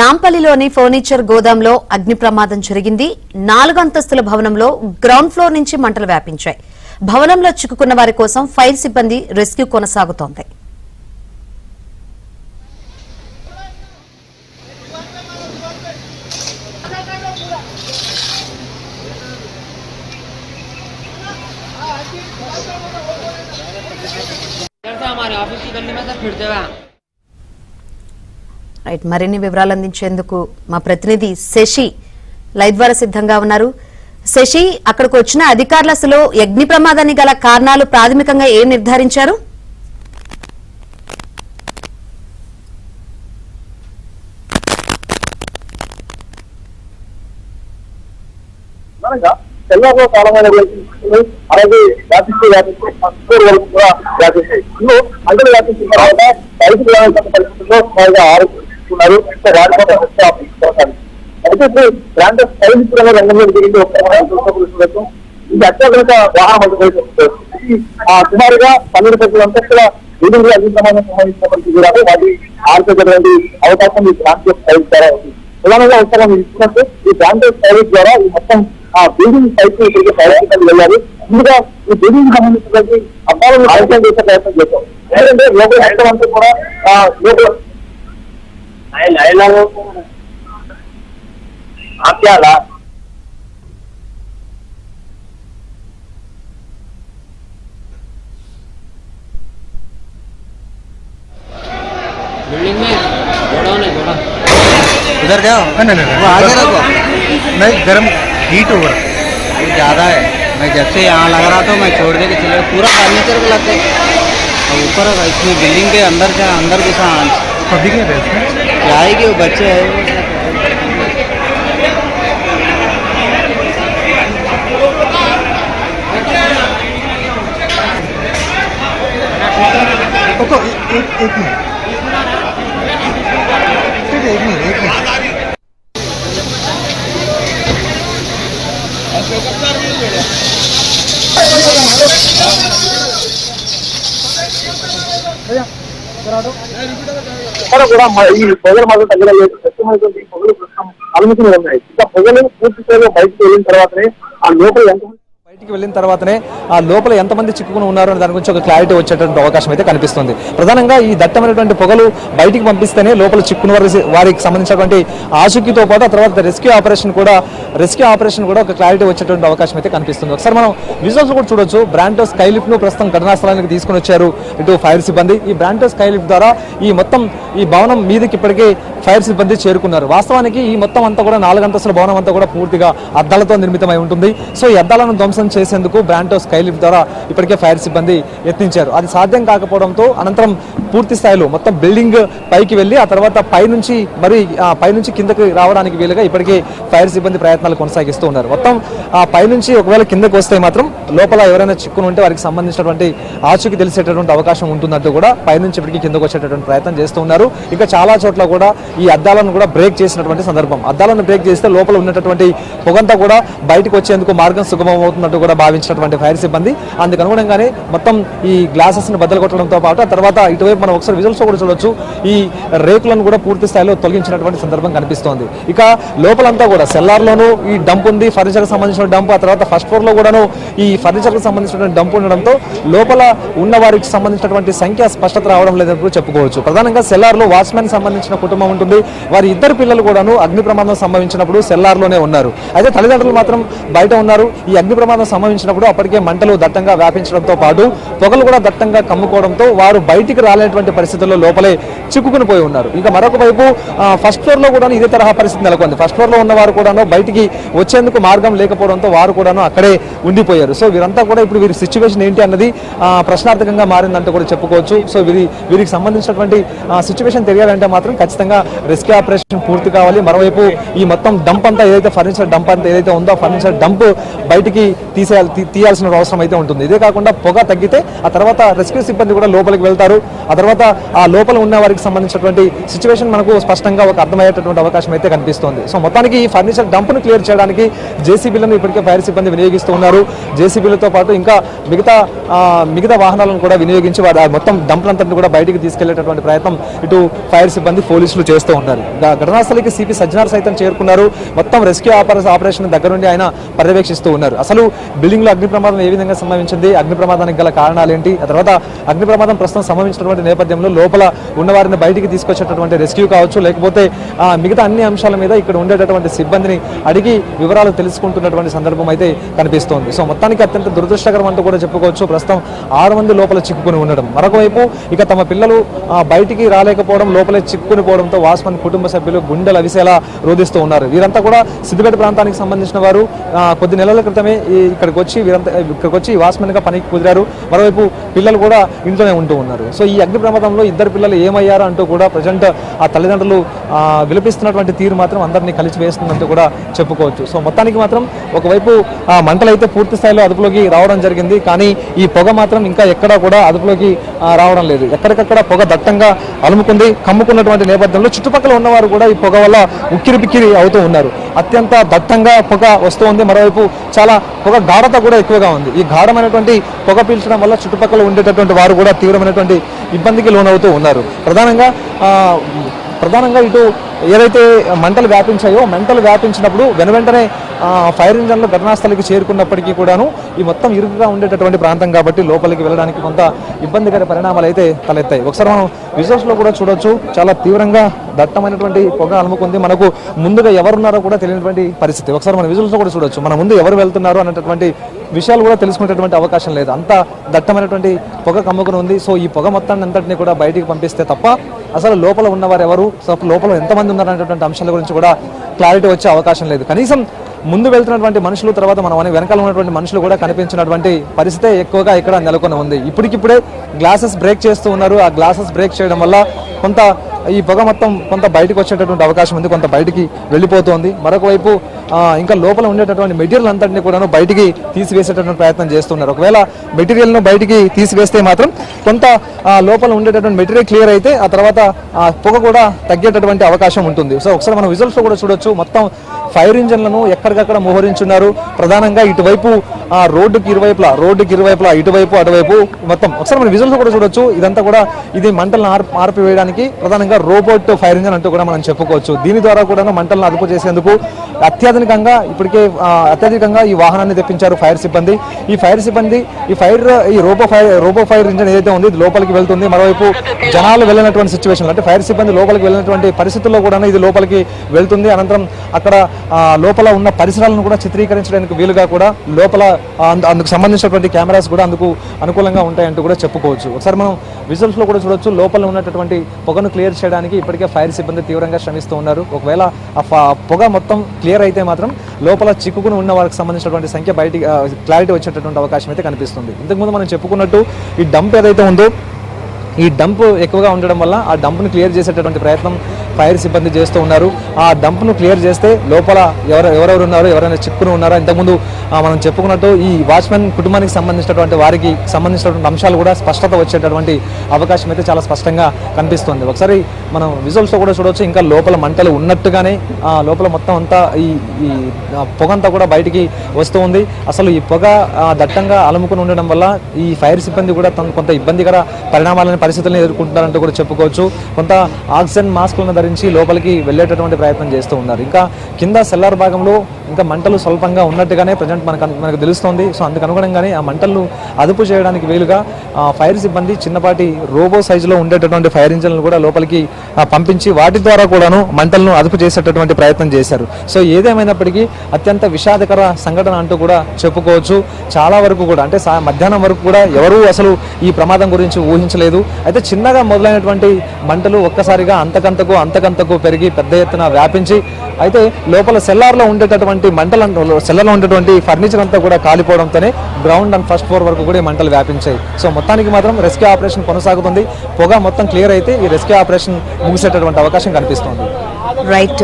నాంపల్లిలోని furniture గోదాంలో అగ్ని ప్రమాదం జరిగింది. 4 అంతస్తుల భవనంలో గ్రౌండ్ ఫ్లోర్ నుంచి మంటలు వ్యాపించాయి. భవనంలో చిక్కుకున్న వారి కోసం ఫైర్ సిబ్బంది రెస్క్యూ కొనసాగుతోంది. రైట్, మరిన్ని వివరాలు అందించేందుకు మా ప్రతినిధి శశి లైవ్ ద్వారా సిద్ధంగా ఉన్నారు. శశి, అక్కడికి వచ్చిన అధికారులు అసలు అగ్ని ప్రమాదానికి గల కారణాలు ప్రాథమికంగా ఏం నిర్ధారించారు? తెల్లగా కాలమైన అలాగే వ్యాపిస్తూ వరకు కూడా వ్యాపించాయి. మంటలు వ్యాపించిన తర్వాత పరిస్థితి పరిస్థితుల్లో ఆరోపిస్తున్నారు. అయితే ప్రాంత సైనికుల రంగంలో జరిగింది ఇది అత్యాధునిక వాహనం సుమారుగా 12 అంతస్తుల వీధులు అగ్ని ప్రమాదం సంబంధించినప్పటికీ కూడా వాటి ఆర్పేటటువంటి అవకాశం ఈ ప్రాంతీయ సైనిక్ ద్వారా ఉంది. ప్రధానంగా ఉత్తరం ఇస్తున్నట్టు ఈ ప్రాంతీయ సైనిక్ ద్వారా ఈ మొత్తం బిల్డింగ్ సైట్ ఇక్కడికి ప్రయాణించడానికి వెళ్ళాలి. ముందుగా ఈ బిల్డింగ్ సంబంధించినటువంటి అబ్బాయిలను ఆలోచన చేసే ప్రయత్నం చేశాం. ఎందుకంటే లోపల ఎంతమంది కూడా లోపల ఆప్యాల बिल्डिंग में गोडाउन है गोडाउन उधर जाओ। नहीं वो आगे रखो, नहीं गर्म हीट ओवर ज़्यादा है। मैं जब से यहाँ लग रहा था मैं छोड़ दे के चले पूरा फर्नीचर को लगते ऊपर इसमें बिल्डिंग के अंदर जैसा पब्लिक है क्या है कि वो बच्चे है एक मिनट కూడా ఈ పొగలు మాత్రం తగ్గలేదు. స్వచ్ఛమైనటువంటి పొగలు ప్రస్తుతం అనుమతులు ఉన్నాయి. ఇంకా పొగలు పూర్తి స్థాయిలో బయటకు వెళ్ళిన తర్వాతనే ఆ లోపల బయటికి వెళ్ళిన తర్వాతనే ఆ లోపల ఎంతమంది చిక్కుకుని ఉన్నారు అనే దాని గురించి ఒక క్లారిటీ వచ్చేటువంటి అవకాశం అయితే కనిపిస్తుంది. ప్రధానంగా ఈ దట్టమైనటువంటి పొగలు బయటికి పంపిస్తేనే లోపల చిక్కుకున్న వారికి సంబంధించినటువంటి ఆచూకీతో పాటు ఆ తర్వాత రెస్క్యూ ఆపరేషన్ కూడా ఒక క్లారిటీ వచ్చేటువంటి అవకాశం అయితే కనిపిస్తుంది. ఒకసారి మనం విజువల్స్ కూడా చూడొచ్చు. బ్రాంటో స్కై లిఫ్ట్ ను ప్రస్తుతం ఘటనా స్థలానికి తీసుకుని వచ్చారు ఇటు ఫైర్ సిబ్బంది. ఈ బ్రాంటో స్కై లిఫ్ట్ ద్వారా ఈ భవనం మీదకి ఇప్పటికే ఫైర్ సిబ్బంది చేరుకున్నారు. వాస్తవానికి ఈ మొత్తం అంతా కూడా 4 అంతస్తుల భవనం అంతా కూడా పూర్తిగా అద్దాలతో నిర్మితమై ఉంటుంది. సో ఈ అద్దాలను ధ్వంసం చేసేందుకు బ్రాంటో స్కై లిఫ్ట్ ద్వారా ఇప్పటికే ఫైర్ సిబ్బంది యత్నించారు. అది సాధ్యం కాకపోవడంతో అనంతరం పూర్తి స్థాయిలో మొత్తం బిల్డింగ్ పైకి వెళ్ళి ఆ తర్వాత పైనుంచి కిందకి రావడానికి వీలుగా ఇప్పటికే ఫైర్ సిబ్బంది ప్రయత్నాలు కొనసాగిస్తూ ఉన్నారు. మొత్తం పైనుంచి ఒకవేళ కిందకి వస్తే మాత్రం లోపల ఎవరైనా చిక్కుని ఉంటే వారికి సంబంధించినటువంటి ఆచూకీ తెలిసేటటువంటి అవకాశం ఉంటుందంటూ కూడా పైనుంచి ఇప్పటికీ కిందకు వచ్చేటటువంటి ప్రయత్నం చేస్తూ ఉన్నారు. ఇంకా చాలా చోట్ల కూడా ఈ అద్దాలను కూడా బ్రేక్ చేసినటువంటి సందర్భం. అద్దాలను బ్రేక్ చేస్తే లోపల ఉన్నటువంటి పొగంతా కూడా బయటకు వచ్చేందుకు మార్గం సుగమం అవుతున్నట్టు కూడా భావించినటువంటి ఫైర్ సిబ్బంది అందుకు అనుగుణంగానే మొత్తం ఈ గ్లాసెస్ ని బద్దలు కొట్టడంతో పాటు ఆ తర్వాత ఇటువైపు మనం ఒకసారి విజువల్స్ కూడా చూడొచ్చు. ఈ రేకులను కూడా పూర్తి స్థాయిలో తొలగించినటువంటి సందర్భం కనిపిస్తోంది. ఇక లోపలంతా కూడా సెల్లార్ లోను ఈ డంప్ ఉంది, ఫర్నిచర్ కి సంబంధించిన డంప్. ఆ తర్వాత ఫస్ట్ ఫ్లోర్ లో కూడాను ఈ ఫర్నిచర్ కి సంబంధించినటువంటి డంప్ ఉండడంతో లోపల ఉన్న వారికి సంబంధించినటువంటి సంఖ్య స్పష్టత రావడం లేదని చెప్పుకోవచ్చు. ప్రధానంగా సెల్లార్ లో వాచ్మెన్ సంబంధించిన కుటుంబం ఉంటుంది. వారి 2 పిల్లలు కూడాను అగ్ని ప్రమాదం సంభవించినప్పుడు సెల్లార్ లోనే ఉన్నారు. అయితే తల్లిదండ్రులు మాత్రం బయట ఉన్నారు. ఈ అగ్ని ప్రమాదం సంభవించినప్పుడు అప్పటికే మంటలు దట్టంగా వ్యాపించడంతో పాటు పొగలు కూడా దట్టంగా కమ్ముకోవడంతో వారు బయటికి రాలేటువంటి పరిస్థితుల్లో లోపలే చిక్కుకుని పోయి ఉన్నారు. ఇంకా మరొక వైపు ఫస్ట్ ఫ్లోర్ లో కూడా ఇదే తరహా పరిస్థితి నెలకొంది. ఫస్ట్ ఫ్లోర్ లో ఉన్న వారు కూడా బయటికి వచ్చేందుకు మార్గం లేకపోవడంతో వారు కూడా అక్కడే ఉండిపోయారు. సో వీరంతా కూడా ఇప్పుడు వీరి సిచ్యువేషన్ ఏంటి అన్నది ప్రశ్నార్థకంగా మారిందంటూ కూడా చెప్పుకోవచ్చు. సో వీరికి సంబంధించినటువంటి సిచ్యువేషన్ తెలియాలంటే మాత్రం ఖచ్చితంగా రెస్క్యూ ఆపరేషన్ పూర్తి కావాలి. మరోవైపు ఈ మొత్తం డంప్ అంతా ఏదైతే ఫర్నిచర్ డంప్ అంతా ఏదైతే ఉందో ఫర్నిచర్ డంప్ బయటికి తీయాల్సిన అవసరం అయితే ఉంటుంది. ఇదే కాకుండా పొగ తగ్గితే ఆ తర్వాత రెస్క్యూ సిబ్బంది కూడా లోపలికి వెళ్తారు. ఆ తర్వాత ఆ లోపల ఉన్న వారికి సంబంధించినటువంటి సిచ్యువేషన్ మనకు స్పష్టంగా ఒక అర్థమయ్యేటటువంటి అవకాశం అయితే కనిపిస్తోంది. సో మొత్తానికి ఈ ఫర్నిచర్ డంప్ను క్లియర్ చేయడానికి జేసీబీలను ఇప్పటికే ఫైర్ సిబ్బంది వినియోగిస్తూ ఉన్నారు. జేసీబీలతో పాటు ఇంకా మిగతా వాహనాలను కూడా వినియోగించి మొత్తం డంప్లంతటిని కూడా బయటికి తీసుకెళ్లేటటువంటి ప్రయత్నం ఇటు ఫైర్ సిబ్బంది పోలీసులు చేస్తూ ఉన్నారు. ఘటనాస్థలికి సిపి సజ్జనార్ సైతం చేరుకున్నారు. మొత్తం రెస్క్యూ ఆపరేషన్ దగ్గర నుండి ఆయన పర్యవేక్షిస్తూ ఉన్నారు. అసలు బిల్డింగ్ లో అగ్ని ప్రమాదం ఏ విధంగా సంభవించింది, అగ్ని ప్రమాదానికి గల కారణాలు ఏంటి, ఆ తర్వాత అగ్ని ప్రమాదం ప్రస్తుతం సంభవించినటువంటి నేపథ్యంలో లోపల ఉన్న వారిని బయటికి తీసుకొచ్చేటటువంటి రెస్క్యూ కావచ్చు, లేకపోతే మిగతా అన్ని అంశాల మీద ఇక్కడ ఉండేటటువంటి సిబ్బందిని అడిగి వివరాలు తెలుసుకుంటున్నటువంటి సందర్భం అయితే కనిపిస్తోంది. సో మొత్తానికి అత్యంత దురదృష్టకరం అంటూ కూడా చెప్పుకోవచ్చు. ప్రస్తుతం 6 మంది లోపల చిక్కుకుని ఉండడం, మరొకవైపు ఇక తమ పిల్లలు బయటికి రాలేకపోవడం, లోపలే చిక్కుని పోవడంతో వాస్మన్ కుటుంబ సభ్యులు గుండెలు అవిసేలా రోధిస్తూ ఉన్నారు. వీరంతా కూడా సిద్దిపేట ప్రాంతానికి సంబంధించిన వారు. కొద్ది నెలల క్రితమే ఇక్కడికి వచ్చి వాస్మన్ గా పనికి కుదిరారు. మరోవైపు పిల్లలు కూడా ఇంట్లోనే ఉంటూ ఉన్నారు. సో ఈ అగ్ని ప్రమాదంలో 2 పిల్లలు ఏమయ్యారు అంటూ కూడా ప్రజెంట్ ఆ తల్లిదండ్రులు విలపిస్తున్నటువంటి తీరు మాత్రం అందరినీ కలిసివేస్తుందంటూ కూడా చెప్పుకోవచ్చు. సో మొత్తానికి మాత్రం ఒకవైపు మంటలు అయితే పూర్తి స్థాయిలో అదుపులోకి రావడం జరిగింది, కానీ ఈ పొగ మాత్రం ఇంకా ఎక్కడా కూడా అదుపులోకి రావడం లేదు. ఎక్కడికక్కడ పొగ దట్టంగా కమ్ముకున్నటువంటి నేపథ్యంలో చుట్టుపక్కల ఉన్నవారు కూడా ఈ పొగ వల్ల ఉక్కిరిబిక్కిరి అవుతూ ఉన్నారు. అత్యంత దట్టంగా పొగ వస్తూ ఉంది. మరోవైపు చాలా పొగ గాఢత కూడా ఎక్కువగా ఉంది. ఈ గాఢమైనటువంటి పొగ పీల్చడం వల్ల చుట్టుపక్కల ఉండేటటువంటి వారు కూడా తీవ్రమైనటువంటి ఇబ్బందికి లోనవుతూ ఉన్నారు. ప్రధానంగా ఇటు ఏదైతే మంటలు వ్యాపించినప్పుడు వెనువెంటనే ఫైర్ ఇంజన్లు ఘటనాస్థలికి చేరుకున్నప్పటికీ కూడాను ఈ మొత్తం ఇరుకుగా ఉండేటటువంటి ప్రాంతం కాబట్టి లోపలికి వెళ్ళడానికి కొంత ఇబ్బందికర పరిణామాలు అయితే తలెత్తాయి. ఒకసారి మనం విజువల్స్ లో కూడా చూడొచ్చు, చాలా తీవ్రంగా దట్టమైనటువంటి పొగ అలుముకుంది. మనకు ముందుగా ఎవరున్నారో కూడా తెలియనటువంటి పరిస్థితి. ఒకసారి మన విజువల్స్ లో కూడా చూడొచ్చు, మన ముందు ఎవరు వెళ్తున్నారు అనేటటువంటి విషయాలు కూడా తెలుసుకునేటటువంటి అవకాశం లేదు. అంత దట్టమైనటువంటి పొగ కమ్ముకుని ఉంది. సో ఈ పొగ మొత్తాన్ని అంతటిని కూడా బయటికి పంపిస్తే తప్ప అసలు లోపల ఉన్నవారు ఎవరు, లోపల ఎంతమంది ఉన్నారనేటువంటి అంశాల గురించి కూడా క్లారిటీ వచ్చే అవకాశం లేదు. కనీసం ముందు వెళ్తున్నటువంటి మనుషులు, తర్వాత మనం వెనకాల ఉన్నటువంటి మనుషులు కూడా కనిపించినటువంటి పరిస్థితి ఎక్కువగా ఇక్కడ నెలకొని ఉంది. ఇప్పటికిప్పుడే గ్లాసెస్ బ్రేక్ చేస్తూ ఉన్నారు. ఆ గ్లాసెస్ బ్రేక్ చేయడం వల్ల కొంత ఈ పొగ మొత్తం కొంత బయటకు వచ్చేటటువంటి అవకాశం ఉంది, కొంత బయటికి వెళ్ళిపోతుంది. మరొక వైపు ఇంకా లోపల ఉండేటటువంటి మెటీరియల్ అంతటిని కూడా బయటికి తీసివేసేటటువంటి ప్రయత్నం చేస్తున్నారు. ఒకవేళ మెటీరియల్ను బయటికి తీసివేస్తే మాత్రం కొంత లోపల ఉండేటటువంటి మెటీరియల్ క్లియర్ అయితే ఆ తర్వాత పొగ కూడా తగ్గేటటువంటి అవకాశం ఉంటుంది. సో ఒకసారి మనం విజువల్స్ లో కూడా చూడొచ్చు, మొత్తం ఫైర్ ఇంజన్లను ఎక్కడికక్కడ మోహరించున్నారు. ప్రధానంగా ఇటువైపు రోడ్డుకి ఇరువైపులా ఇటువైపు అటువైపు మొత్తం ఒకసారి మనం విజువల్స్ కూడా చూడొచ్చు. ఇదంతా కూడా ఇది మంటలను ఆర్పివేయడానికి ప్రధానంగా రోబోట్ ఫైర్ ఇంజన్ అంటూ కూడా మనం చెప్పుకోవచ్చు. దీని ద్వారా కూడా మంటలను అదుపు చేసేందుకు అత్యధికంగా ఈ వాహనాన్ని తెప్పించారు ఫైర్ సిబ్బంది. ఈ రోబో ఫైర్ ఇంజన్ ఏదైతే ఉంది ఇది లోపలికి వెళ్తుంది. మరోవైపు జనాలు వెళ్ళినటువంటి సిచ్యువేషన్ అంటే ఫైర్ సిబ్బంది లోపలికి వెళ్ళినటువంటి పరిస్థితుల్లో కూడా ఇది లోపలికి వెళ్తుంది. అనంతరం అక్కడ లోపల ఉన్న పరిసరాలను కూడా చిత్రీకరించడానికి వీలుగా కూడా లోపల అందుకు సంబంధించినటువంటి కెమెరాస్ కూడా అందుకు అనుకూలంగా ఉంటాయంటూ కూడా చెప్పుకోవచ్చు. ఒకసారి మనం విజువల్స్ లో కూడా చూడొచ్చు, లోపల ఉన్నటువంటి పొగను క్లియర్ చేయడానికి ఇప్పటికే ఫైర్ సిబ్బంది తీవ్రంగా శ్రమిస్తూ ఉన్నారు. ఒకవేళ ఆ పొగ మొత్తం క్లియర్ అయితే మాత్రం లోపల చిక్కుకుని ఉన్న వారికి సంబంధించినటువంటి సంఖ్య బయటికి క్లారిటీ వచ్చేటటువంటి అవకాశం అయితే కనిపిస్తుంది. ఇంతకుముందు మనం చెప్పుకున్నట్టు ఈ డంప్ ఏదైతే ఉందో ఈ డంప్ ఎక్కువగా ఉండడం వల్ల ఆ డంప్ను క్లియర్ చేసేటటువంటి ప్రయత్నం ఫైర్ సిబ్బంది చేస్తూ ఉన్నారు. ఆ డంప్ను క్లియర్ చేస్తే లోపల ఎవరెవరు ఉన్నారో, ఎవరైనా చిక్కుని ఉన్నారో, ఇంతకుముందు మనం చెప్పుకున్నట్టు ఈ వాచ్మెన్ కుటుంబానికి సంబంధించినటువంటి వారికి సంబంధించినటువంటి అంశాలు కూడా స్పష్టత వచ్చేటటువంటి అవకాశం అయితే చాలా స్పష్టంగా కనిపిస్తుంది. ఒకసారి మనం విజువల్స్లో కూడా చూడవచ్చు, ఇంకా లోపల మంటలు ఉన్నట్టుగానే లోపల మొత్తం అంతా ఈ పొగంతా కూడా బయటికి వస్తూ ఉంది. అసలు ఈ పొగ దట్టంగా అలుముకుని ఉండడం వల్ల ఈ ఫైర్ సిబ్బంది కూడా కొంత ఇబ్బందికర పరిస్థితులను ఎదుర్కొంటున్నారంటూ కూడా చెప్పుకోవచ్చు. కొంత ఆక్సిజన్ మాస్కులను ధరించి లోపలికి వెళ్ళేటటువంటి ప్రయత్నం చేస్తూ ఉన్నారు. ఇంకా కింద సెల్లార్ భాగంలో ఇంకా మంటలు స్వల్పంగా ఉన్నట్టుగానే ప్రజెంట్ మనకు తెలుస్తోంది. సో అందుకు అనుగుణంగానే ఆ మంటలను అదుపు చేయడానికి వీలుగా ఫైర్ సిబ్బంది చిన్నపాటి రోబో సైజులో ఉండేటటువంటి ఫైర్ ఇంజన్లు కూడా లోపలికి పంపించి వాటి ద్వారా కూడాను మంటలను అదుపు చేసేటటువంటి ప్రయత్నం చేశారు. సో ఏదేమైనప్పటికీ అత్యంత విషాదకర సంఘటన అంటూ కూడా చెప్పుకోవచ్చు. చాలా వరకు కూడా అంటే మధ్యాహ్నం వరకు కూడా ఎవరూ అసలు ఈ ప్రమాదం గురించి ఊహించలేదు. అయితే చిన్నగా మొదలైనటువంటి మంటలు ఒక్కసారిగా అంతకంతకు పెరిగి పెద్ద ఎత్తున వ్యాపించి అయితే లోపల సెల్లార్లో ఉండేటటువంటి సెల్లార్లో ఉండేటువంటి ఫర్నిచర్ అంతా కూడా కాలిపోవడంతోనే గ్రౌండ్ అండ్ ఫస్ట్ ఫ్లోర్ వరకు కూడా మంటలు వ్యాపించాయి. సో మొత్తానికి మాత్రం రెస్క్యూ ఆపరేషన్ కొనసాగుతుంది. పొగ మొత్తం క్లియర్ అయితే ఈ రెస్క్యూ ఆపరేషన్ ముగిసేటటువంటి అవకాశం కనిపిస్తుంది. రైట్.